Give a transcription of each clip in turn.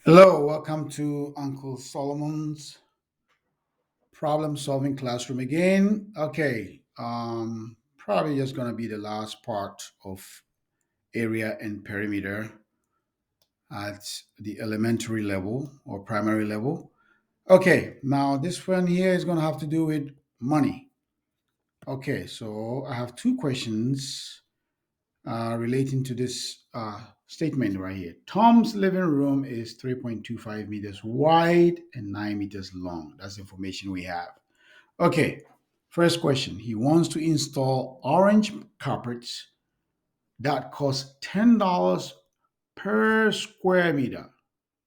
Hello, welcome to Uncle Solomon's problem solving classroom again. Okay, probably just gonna be the last part of area and perimeter at the elementary level or primary level. Okay, now this one here is gonna have to do with money. Okay, so I have two questions relating to this statement right here. Tom's living room is 3.25 meters wide and 9 meters long. That's the information we have. Okay, first question. He wants to install orange carpets that cost $10 per square meter.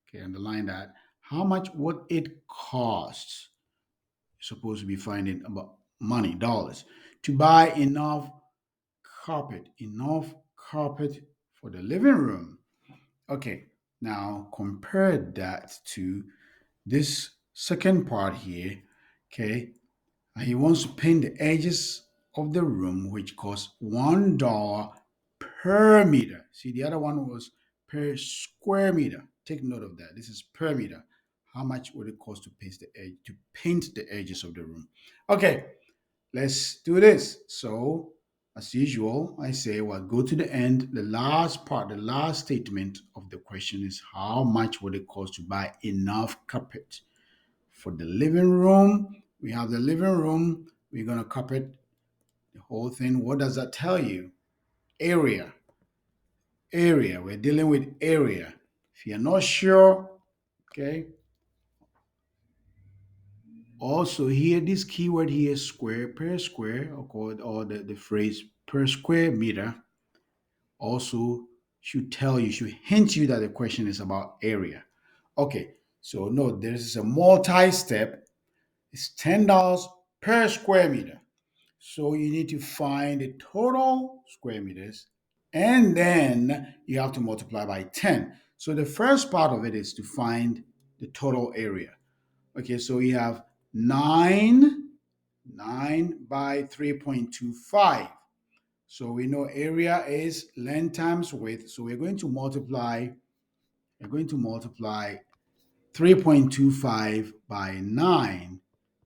Okay, underline that. How much would it cost? You're supposed to be finding about money, dollars, to buy enough carpet for the living room. Okay, now compare that to this second part here. Okay, he wants to paint the edges of the room, which costs $1 per meter. See, the other one was per square meter. Take note of that. This is per meter. How much would it cost to paint the edges of the room? Okay, let's do this. So, as usual, I say, well, go to the end. The last part, the last statement of the question is how much would it cost to buy enough carpet for the living room? We have the living room. We're going to carpet the whole thing. What does that tell you? Area. Area. We're dealing with area. If you're not sure, okay, also here, this keyword here, square per square, or the phrase per square meter also should tell you, should hint you that the question is about area. Okay, so note this is a multi-step. It's $10 per square meter. So you need to find the total square meters and then you have to multiply by 10. So the first part of it is to find the total area. Okay, so we have 9 by 3.25. So we know area is length times width. So we're going to multiply 3.25 by 9.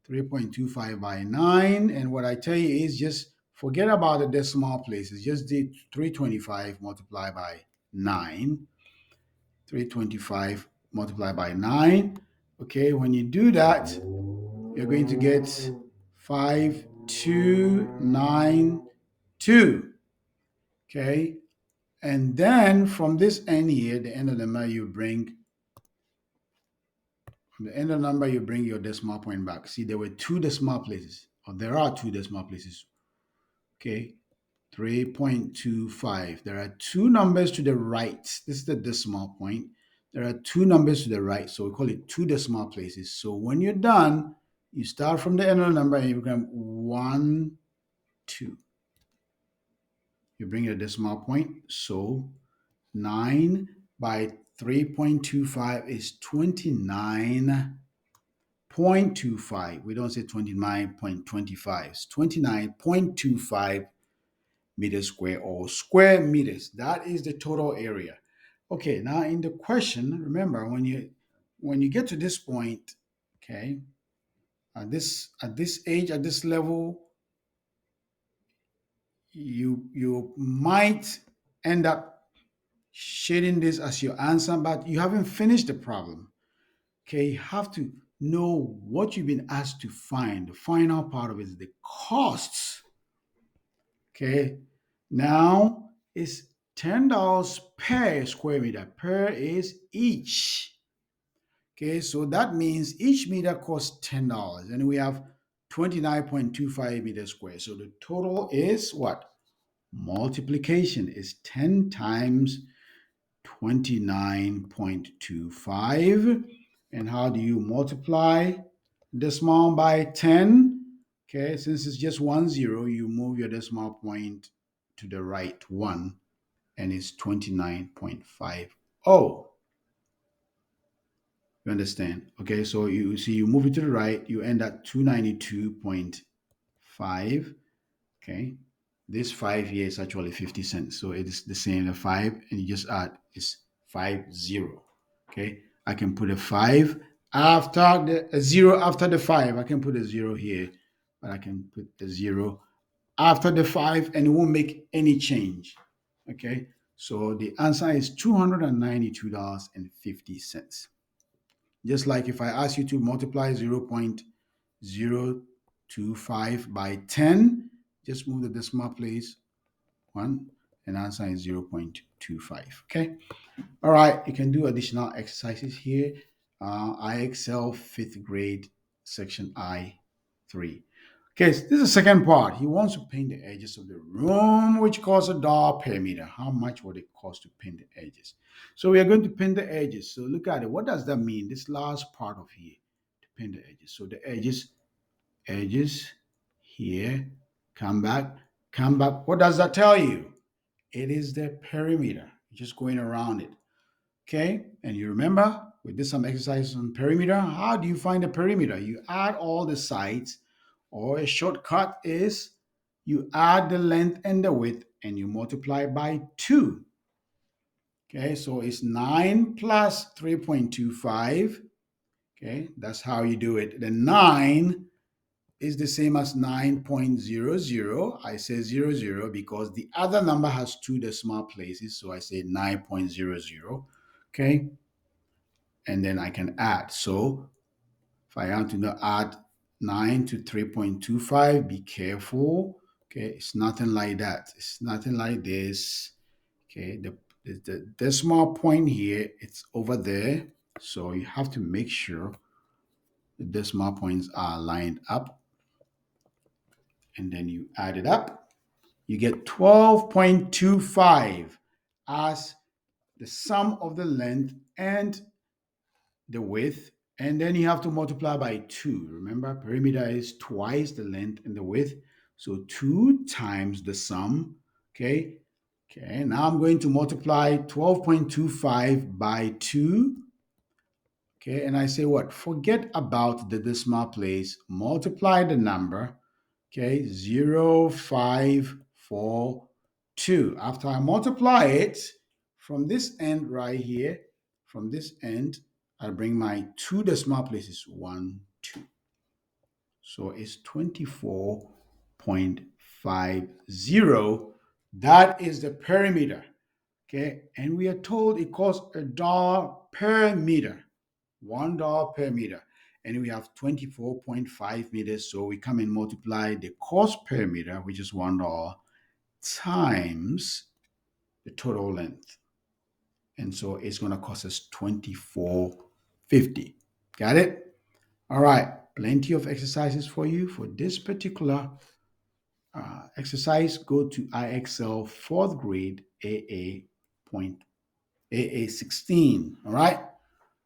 3.25 by 9. And what I tell you is just forget about the decimal places. Just did 325 multiplied by 9. 325 multiplied by 9. Okay, when you do that, you're going to get 5292. Okay, and then from this end here, the end of the number you bring, from the end of the number you bring your decimal point back. See, there were two decimal places, or there are two decimal places. Okay, 3.25. There are two numbers to the right. This is the decimal point. There are two numbers to the right, so we call it two decimal places. So when you're done, you start from the end of the number and you become 1, 2. You bring your decimal point. So 9 by 3.25 is 29.25. We don't say 29.25. It's 29.25 meters square or square meters. That is the total area. Okay, now in the question, remember when you get to this point, okay, at this age, at this level, you might end up shading this as your answer, but you haven't finished the problem. Okay, you have to know what you've been asked to find. The final part of it is the costs. Okay, now it's $10 per square meter. Per is each. Okay, so that means each meter costs $10, and we have 29.25 meters square. So the total is what? Multiplication is 10 times 29.25. And how do you multiply decimal by 10? Okay, since it's just 1 0, you move your decimal point to the right one, and it's 29.50. You understand? Okay, so you see, you move it to the right, you end at 292.5. Okay, this 5 here is actually 50 cents, so it is the same. The 5 and you just add is 50. Okay, I can put a 5 after a 0 after the 5. I can put a 0 here, but I can put the 0 after the 5 and it won't make any change. Okay, so the answer is $292.50. Just like if I ask you to multiply 0.025 by 10, just move the decimal place one, and answer is 0.25. Okay. All right. You can do additional exercises here. IXL fifth grade, section I3. Okay, so this is the second part. He wants to paint the edges of the room, which costs $1 per meter. How much would it cost to paint the edges? So we are going to paint the edges. So look at it. What does that mean? This last part of here to paint the edges. So the edges here, come back, come back. What does that tell you? It is the perimeter. You're just going around it. Okay, and you remember we did some exercises on perimeter. How do you find the perimeter? You add all the sides, or a shortcut is you add the length and the width and you multiply by 2. Okay, so it's 9 plus 3.25. Okay, that's how you do it. The 9 is the same as 9.00. I say 00 because the other number has two decimal places, so I say 9.00. Okay, and then I can add. So if I want to now add 9 to 3.25, be careful. Okay, it's nothing like that. It's nothing like this. Okay, the decimal point here, it's over there. So you have to make sure the decimal points are lined up, and then you add it up. You get 12.25 as the sum of the length and the width, and then you have to multiply by 2. Remember, perimeter is twice the length and the width, so 2 times the sum. Okay, okay, now I'm going to multiply 12.25 by 2. Okay, and I say what? Forget about the decimal place, multiply the number. Okay, 0.542. After I multiply it from this end right here, from this end, I bring my two decimal places, 1, 2. So it's 24.50. That is the perimeter. Okay, and we are told it costs $1 per meter, $1 per meter. And we have 24.5 meters. So we come and multiply the cost per meter, which is $1, times the total length. And so it's going to cost us 24.50. Got it? All right. Plenty of exercises for you. For this particular exercise, go to IXL fourth grade AA point AA 16. All right.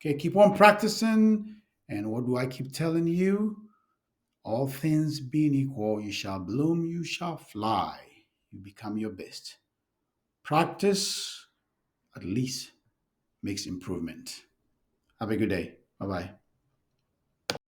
Okay. Keep on practicing. And what do I keep telling you? All things being equal, you shall bloom, you shall fly. You become your best. Practice at least makes improvement. Have a good day. Bye bye.